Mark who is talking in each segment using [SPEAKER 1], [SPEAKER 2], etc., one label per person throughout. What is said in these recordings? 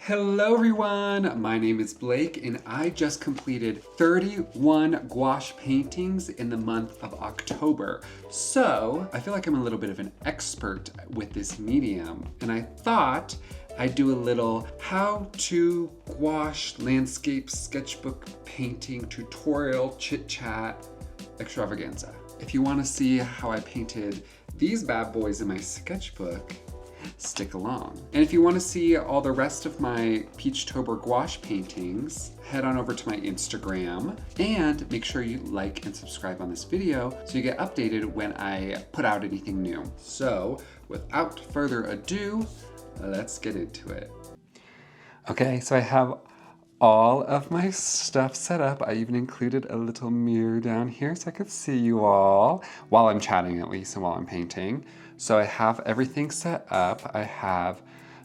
[SPEAKER 1] Hello everyone, my name is Blake and I just completed 31 gouache paintings in the month of October. So I feel like I'm a little bit of an expert with this medium and I thought I'd do a little how to gouache landscape sketchbook painting tutorial chit chat extravaganza. If you want to see how I painted these bad boys in my sketchbook, stick along. And if you want to see all the rest of my Peachtober gouache paintings, head on over to my Instagram and make sure you like and subscribe on this video so you get updated when I put out anything new. So without further ado, let's get into it. Okay, so I have all of my stuff set up. I even included a little mirror down here so I could see you all while I'm chatting at least and while I'm painting. So I have everything set up. I have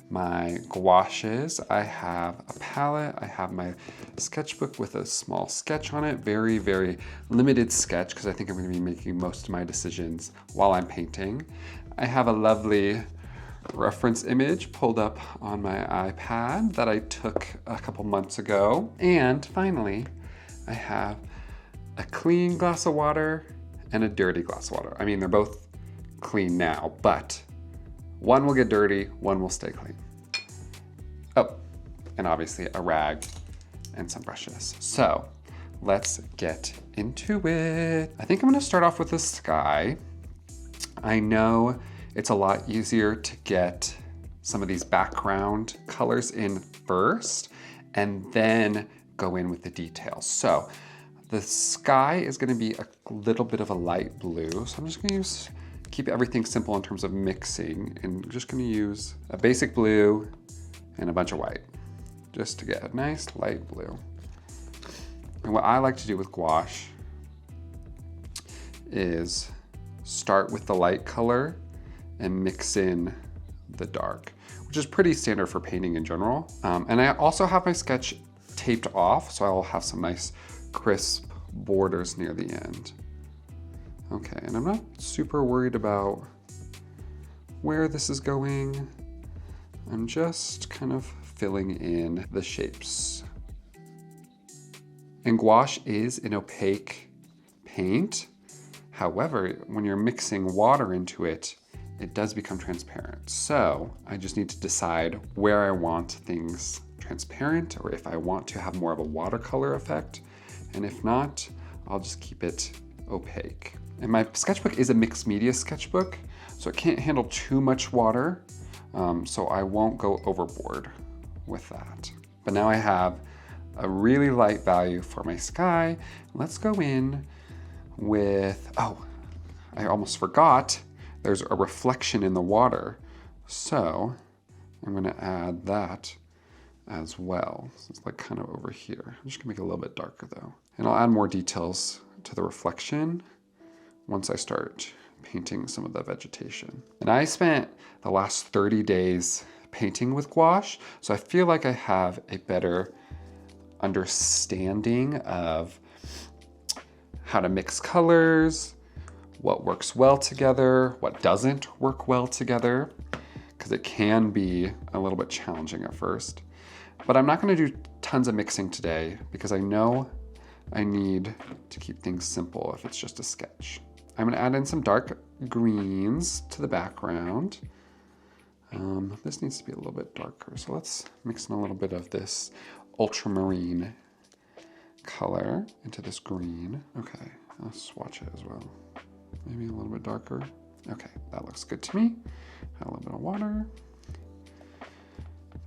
[SPEAKER 1] my gouaches, I have a palette, I have my sketchbook with a small sketch on it, very, very limited sketch because I think I'm going to be making most of my decisions while I'm painting. I have a lovely reference image pulled up on my iPad that I took a couple months ago. And finally, I have a clean glass of water and a dirty glass of water. I mean, they're both clean now, but one will get dirty, one will stay clean. Oh, and obviously a rag and some brushes. So let's get into it. I think I'm gonna start off with the sky. I know it's a lot easier to get some of these background colors in first and then go in with the details. So the sky is gonna be a little bit of a light blue. So I'm just gonna keep everything simple in terms of mixing and just gonna use a basic blue and a bunch of white just to get a nice light blue. And what I like to do with gouache is start with the light color and mix in the dark, which is pretty standard for painting in general. And I also have my sketch taped off, so I'll have some nice crisp borders near the end. Okay, and I'm not super worried about where this is going. I'm just kind of filling in the shapes. And gouache is an opaque paint. However, when you're mixing water into it, it does become transparent. So I just need to decide where I want things transparent or if I want to have more of a watercolor effect. And if not, I'll just keep it opaque. And my sketchbook is a mixed media sketchbook, so it can't handle too much water, so I won't go overboard with that. But now I have a really light value for my sky. Let's go in with, oh, I almost forgot, there's a reflection in the water. So I'm gonna add that as well. So it's like kind of over here. I'm just gonna make it a little bit darker though. And I'll add more details to the reflection once I start painting some of the vegetation. And I spent the last 30 days painting with gouache, so I feel like I have a better understanding of how to mix colors, what works well together, what doesn't work well together, because it can be a little bit challenging at first. But I'm not gonna do tons of mixing today because I know I need to keep things simple if it's just a sketch. I'm gonna add in some dark greens to the background. This needs to be a little bit darker, so let's mix in a little bit of this ultramarine color into this green. Okay, I'll swatch it as well. Maybe a little bit darker. Okay, that looks good to me. Add a little bit of water.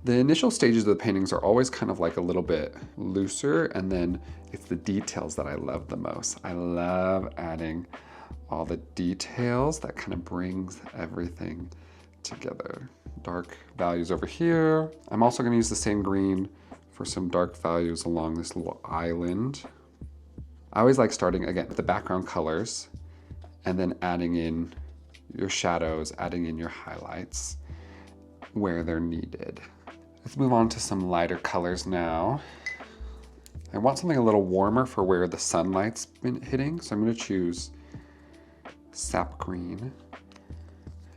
[SPEAKER 1] The initial stages of the paintings are always kind of like a little bit looser, and then it's the details that I love the most. I love adding all the details that kind of brings everything together. Dark values over here. I'm also gonna use the same green for some dark values along this little island. I always like starting again with the background colors and then adding in your shadows, adding in your highlights where they're needed. Let's move on to some lighter colors now. I want something a little warmer for where the sunlight's been hitting, so I'm gonna choose sap green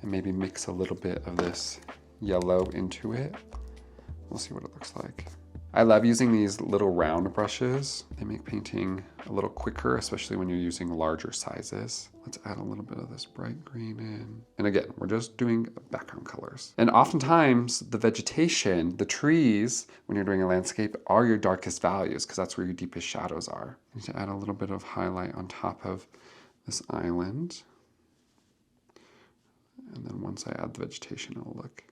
[SPEAKER 1] and maybe mix a little bit of this yellow into it We'll see what it looks like. I love using these little round brushes. They make painting a little quicker, especially when you're using larger sizes. Let's add a little bit of this bright green in. And again, we're just doing background colors. And oftentimes the vegetation, the trees, when you're doing a landscape, are your darkest values because that's where your deepest shadows are. I need to add a little bit of highlight on top of this island. And then once I add the vegetation, it'll look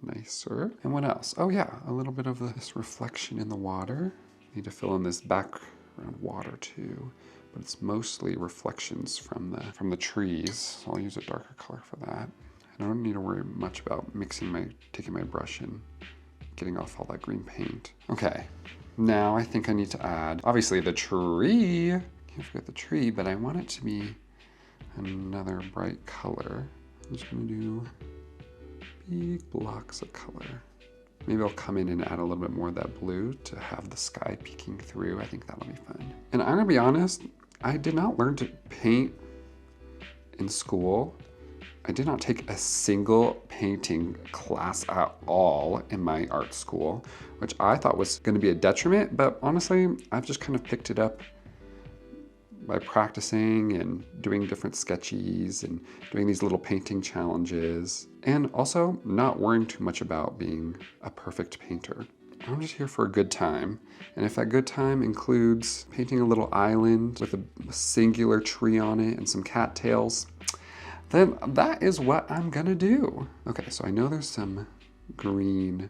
[SPEAKER 1] nicer. And what else? Oh yeah, a little bit of this reflection in the water. Need to fill in this background water too, but it's mostly reflections from the trees. So I'll use a darker color for that. I don't need to worry much about taking my brush and getting off all that green paint. Okay, now I think I need to add, obviously the tree. Can't forget the tree, but I want it to be another bright color. I'm just gonna do big blocks of color. Maybe I'll come in and add a little bit more of that blue to have the sky peeking through. I think that'll be fun. And I'm gonna be honest, I did not learn to paint in school. I did not take a single painting class at all in my art school, which I thought was gonna be a detriment, but honestly, I've just kind of picked it up by practicing and doing different sketches and doing these little painting challenges, and also not worrying too much about being a perfect painter. I'm just here for a good time, and if that good time includes painting a little island with a singular tree on it and some cattails, then that is what I'm gonna do. Okay, so I know there's some green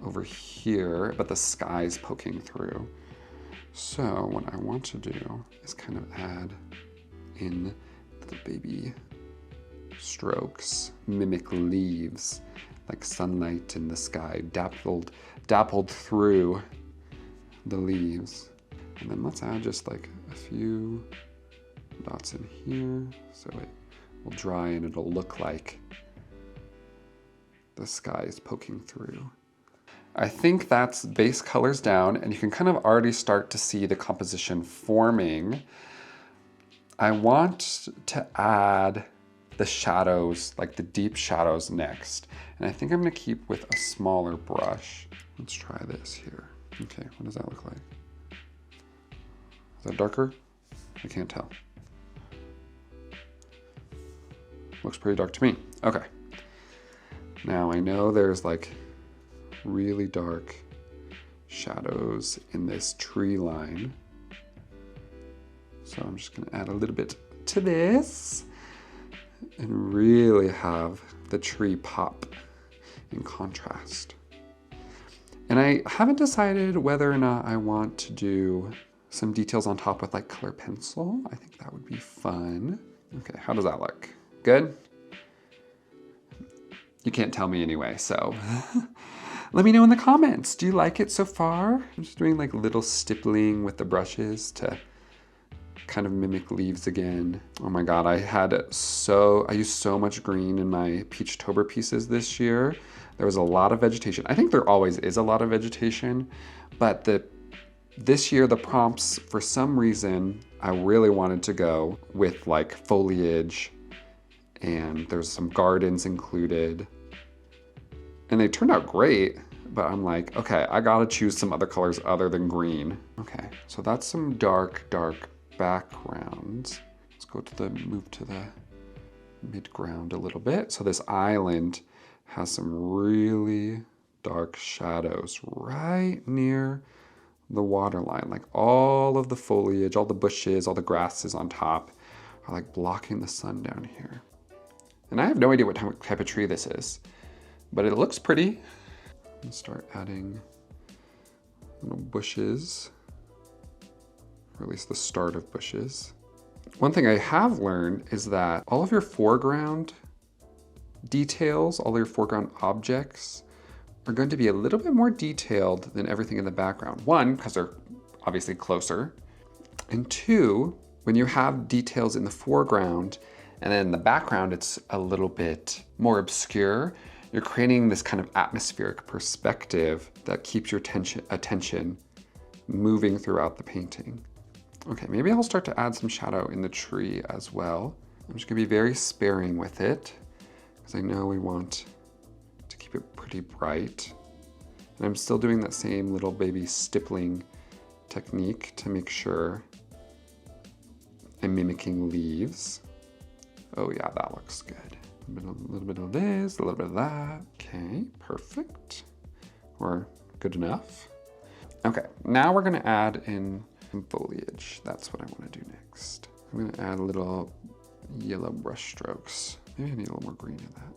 [SPEAKER 1] over here, but the sky's poking through. So what I want to do is kind of add in the baby strokes, mimic leaves, like sunlight in the sky, dappled through the leaves. And then let's add just like a few dots in here so it will dry and it'll look like the sky is poking through. I think that's base colors down, and you can kind of already start to see the composition forming. I want to add the shadows, like the deep shadows next. And I think I'm gonna keep with a smaller brush. Let's try this here. Okay, what does that look like? Is that darker? I can't tell. Looks pretty dark to me. Okay. Now I know there's like really dark shadows in this tree line. So I'm just gonna add a little bit to this and really have the tree pop in contrast. And I haven't decided whether or not I want to do some details on top with like color pencil. I think that would be fun. Okay, how does that look? Good? You can't tell me anyway, so let me know in the comments. Do you like it so far? I'm just doing like little stippling with the brushes to kind of mimic leaves again. Oh my God, I used so much green in my Peachtober pieces this year. There was a lot of vegetation. I think there always is a lot of vegetation, but this year the prompts, for some reason, I really wanted to go with like foliage, and there's some gardens included. And they turned out great, but I'm like, okay, I gotta choose some other colors other than green. Okay, so that's some dark backgrounds. Let's move to the mid-ground a little bit. So this island has some really dark shadows right near the water line. Like all of the foliage, all the bushes, all the grasses on top are like blocking the sun down here. And I have no idea what type of tree this is, but it looks pretty. Let's start adding little bushes, or at least the start of bushes. One thing I have learned is that all of your foreground details, all your foreground objects are going to be a little bit more detailed than everything in the background. One, because they're obviously closer. And two, when you have details in the foreground and then in the background, it's a little bit more obscure. You're creating this kind of atmospheric perspective that keeps your attention moving throughout the painting. Okay, maybe I'll start to add some shadow in the tree as well. I'm just gonna be very sparing with it because I know we want to keep it pretty bright And I'm still doing that same little baby stippling technique to make sure I'm mimicking leaves. Oh yeah, that looks good. A little bit of this, a little bit of that. Okay, perfect. Or good enough. Okay, now we're gonna add in some foliage. That's what I wanna do next. I'm gonna add a little yellow brush strokes. Maybe I need a little more green in that.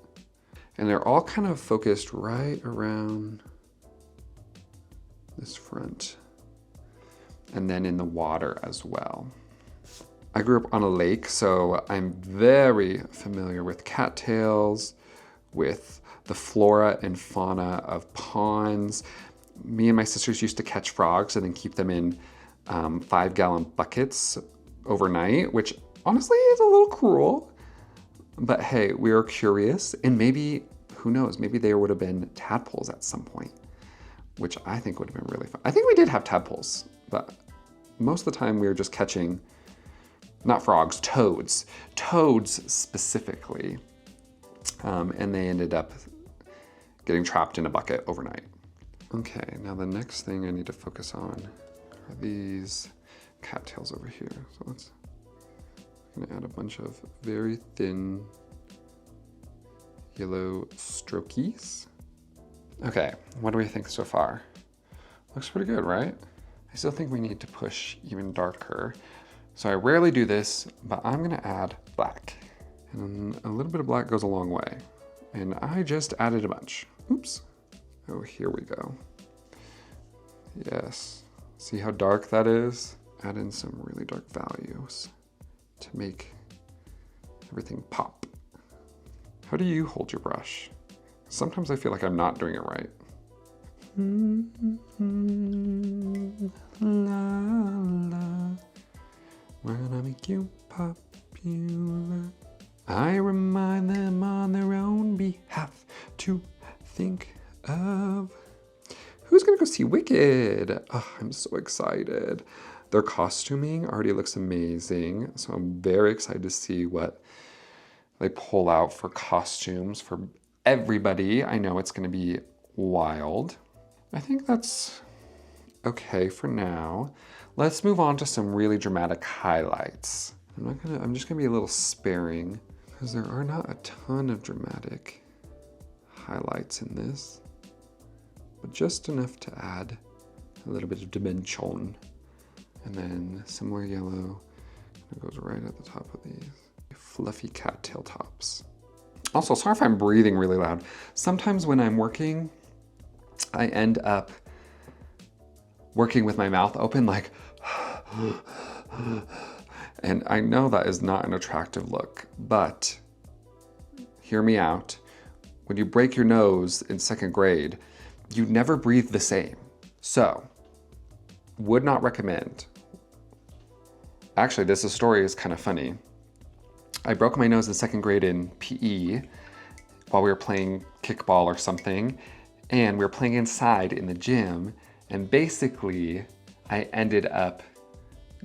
[SPEAKER 1] And they're all kind of focused right around this front. And then in the water as well. I grew up on a lake, so I'm very familiar with cattails, with the flora and fauna of ponds. Me and my sisters used to catch frogs and then keep them in 5-gallon buckets overnight, which honestly is a little cruel. But hey, we were curious, and maybe, who knows, maybe there would have been tadpoles at some point, which I think would have been really fun. I think we did have tadpoles, but most of the time we were just catching, not frogs, toads. Toads specifically. And they ended up getting trapped in a bucket overnight. Okay, now the next thing I need to focus on are these cattails over here. So I'm gonna add a bunch of very thin yellow strokies. Okay, what do we think so far? Looks pretty good, right? I still think we need to push even darker. So I rarely do this, but I'm gonna add black. And a little bit of black goes a long way. And I just added a bunch. Oops. Oh, here we go. Yes. See how dark that is? Add in some really dark values to make everything pop. How do you hold your brush? Sometimes I feel like I'm not doing it right. La, la. When I make you popular, I remind them on their own behalf to think of who's gonna go see Wicked. Oh, I'm so excited. Their costuming already looks amazing, so I'm very excited to see what they pull out for costumes for everybody. I know it's gonna be wild. I think that's okay for now. Let's move on to some really dramatic highlights. I'm just gonna be a little sparing because there are not a ton of dramatic highlights in this, but just enough to add a little bit of dimension. And then similar yellow that goes right at the top of these fluffy cattail tops. Also, sorry if I'm breathing really loud. Sometimes when I'm working, I end up working with my mouth open like, and I know that is not an attractive look, but hear me out. When you break your nose in 2nd grade, you never breathe the same. So, would not recommend. Actually, this story is kind of funny. I broke my nose in 2nd grade in PE while we were playing kickball or something, and we were playing inside in the gym, and basically I ended up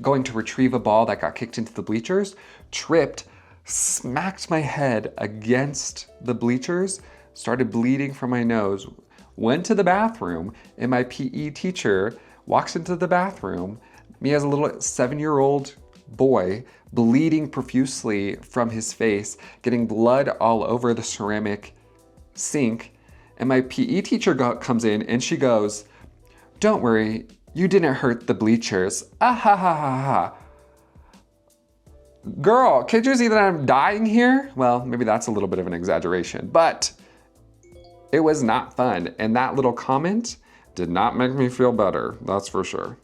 [SPEAKER 1] going to retrieve a ball that got kicked into the bleachers, tripped, smacked my head against the bleachers, started bleeding from my nose, went to the bathroom, and my PE teacher walks into the bathroom, me as a little 7-year-old boy, bleeding profusely from his face, getting blood all over the ceramic sink, and my PE teacher comes in and she goes, "Don't worry, you didn't hurt the bleachers. Ah ha ha ha ha. Girl, can't you see that I'm dying here?" Well, maybe that's a little bit of an exaggeration, but it was not fun. And that little comment did not make me feel better, that's for sure.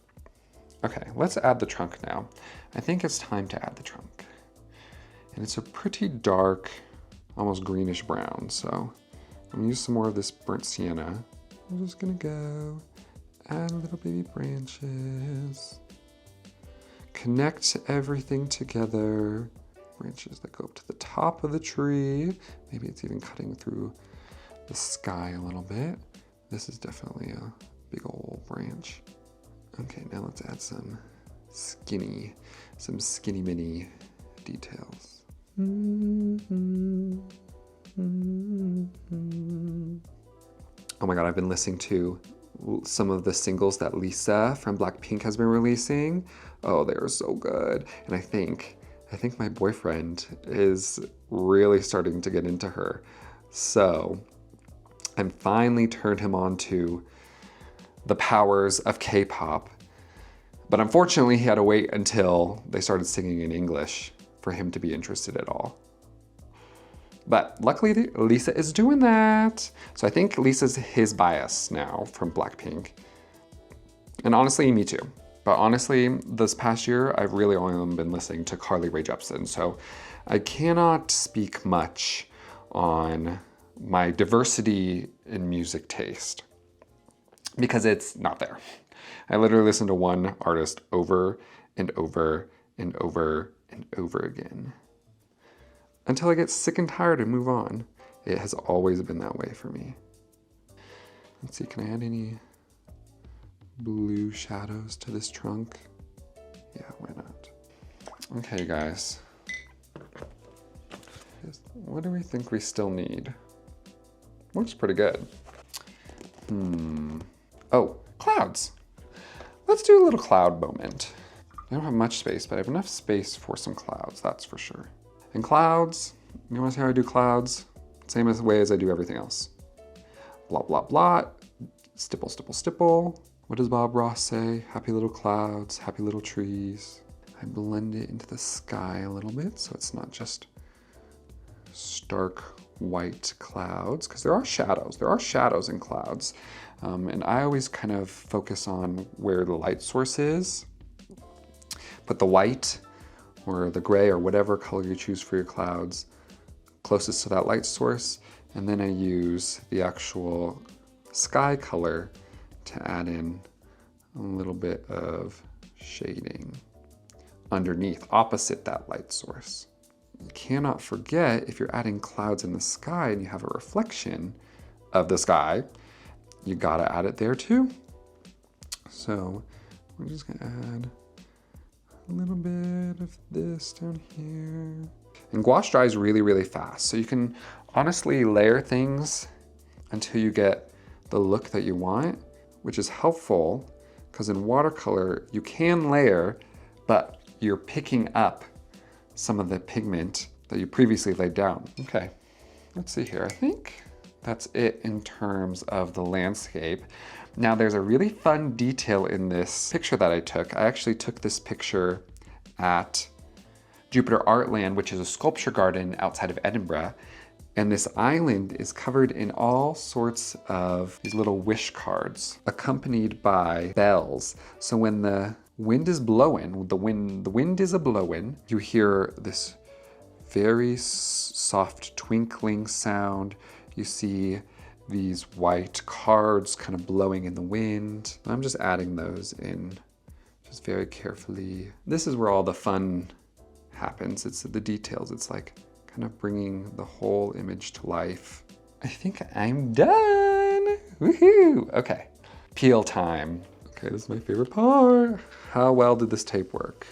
[SPEAKER 1] Okay, let's add the trunk now. I think it's time to add the trunk. And it's a pretty dark, almost greenish brown, so I'm gonna use some more of this burnt sienna. I'm just gonna go add little baby branches. Connect everything together. Branches that go up to the top of the tree. Maybe it's even cutting through the sky a little bit. This is definitely a big old branch. Okay, now let's add some skinny mini details. Oh my God, I've been listening to some of the singles that Lisa from Blackpink has been releasing. Oh, they are so good. And I think my boyfriend is really starting to get into her. So I finally turned him on to the powers of K-pop. But unfortunately, he had to wait until they started singing in English for him to be interested at all. But luckily, Lisa is doing that. So I think Lisa's his bias now from Blackpink. And honestly, me too. But honestly, this past year, I've really only been listening to Carly Rae Jepsen. So I cannot speak much on my diversity in music taste because it's not there. I literally listen to one artist over and over and over and over again until I get sick and tired and move on. It has always been that way for me. Let's see, can I add any blue shadows to this trunk? Yeah, why not? Okay, guys. What do we think we still need? Looks pretty good. Oh, clouds. Let's do a little cloud moment. I don't have much space, but I have enough space for some clouds, that's for sure. And clouds, you wanna see how I do clouds? Same as the way as I do everything else. Blot, blot, blot, stipple, stipple, stipple. What does Bob Ross say? Happy little clouds, happy little trees. I blend it into the sky a little bit so it's not just stark white clouds, because there are shadows in clouds. And I always kind of focus on where the light source is. Put the white or the gray or whatever color you choose for your clouds closest to that light source. And then I use the actual sky color to add in a little bit of shading underneath, opposite that light source. You cannot forget, if you're adding clouds in the sky and you have a reflection of the sky, you gotta add it there too. So we're just gonna add a little bit of this down here. And gouache dries really, really fast. So you can honestly layer things until you get the look that you want, which is helpful because in watercolor, you can layer, but you're picking up some of the pigment that you previously laid down. Okay, let's see here. I think that's it in terms of the landscape. Now there's a really fun detail in this picture that I took. I actually took this picture at Jupiter Artland, which is a sculpture garden outside of Edinburgh. And this island is covered in all sorts of these little wish cards accompanied by bells. So when the wind is blowing, the wind is a-blowing, you hear this very soft twinkling sound. You see these white cards kind of blowing in the wind. I'm just adding those in just very carefully. This is where all the fun happens. It's the details. It's like kind of bringing the whole image to life. I think I'm done. Woohoo! Okay, peel time. Okay, this is my favorite part. How well did this tape work?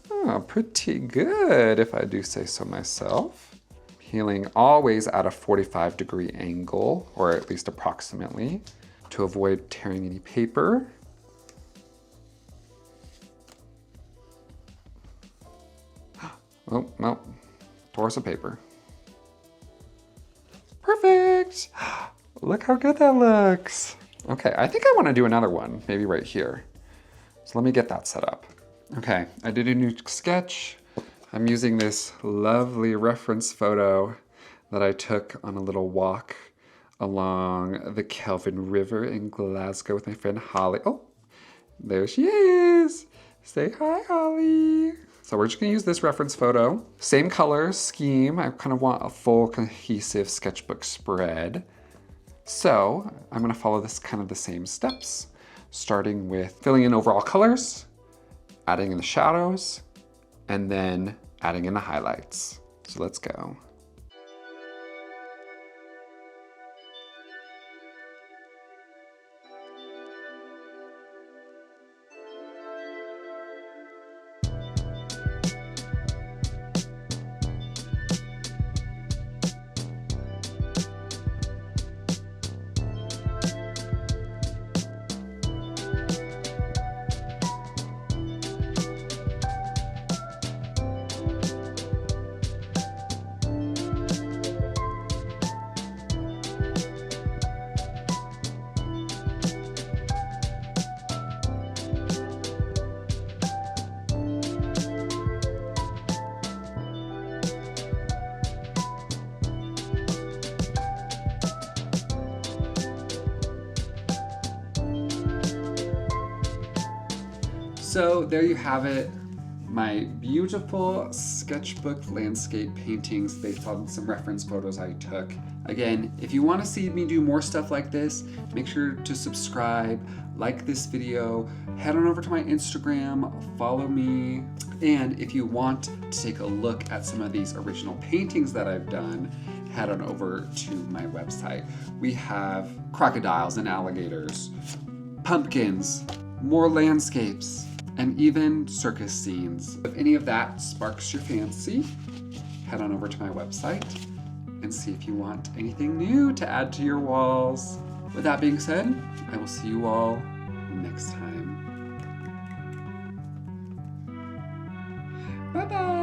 [SPEAKER 1] Oh, pretty good, if I do say so myself. Peeling always at a 45-degree angle, or at least approximately, to avoid tearing any paper. Oh, no, tore some paper. Perfect! Look how good that looks. Okay, I think I want to do another one, maybe right here. So let me get that set up. Okay, I did a new sketch. I'm using this lovely reference photo that I took on a little walk along the Kelvin River in Glasgow with my friend Holly. Oh, there she is. Say hi, Holly. So we're just gonna use this reference photo. Same color scheme. I kind of want a full cohesive sketchbook spread. So I'm gonna follow this kind of the same steps, starting with filling in overall colors, adding in the shadows, and then adding in the highlights. So let's go. So there you have it. My beautiful sketchbook landscape paintings based on some reference photos I took. Again, if you want to see me do more stuff like this, make sure to subscribe, like this video, head on over to my Instagram, follow me, and if you want to take a look at some of these original paintings that I've done, head on over to my website. We have crocodiles and alligators, pumpkins, more landscapes, and even circus scenes. If any of that sparks your fancy, head on over to my website and see if you want anything new to add to your walls. With that being said, I will see you all next time. Bye-bye.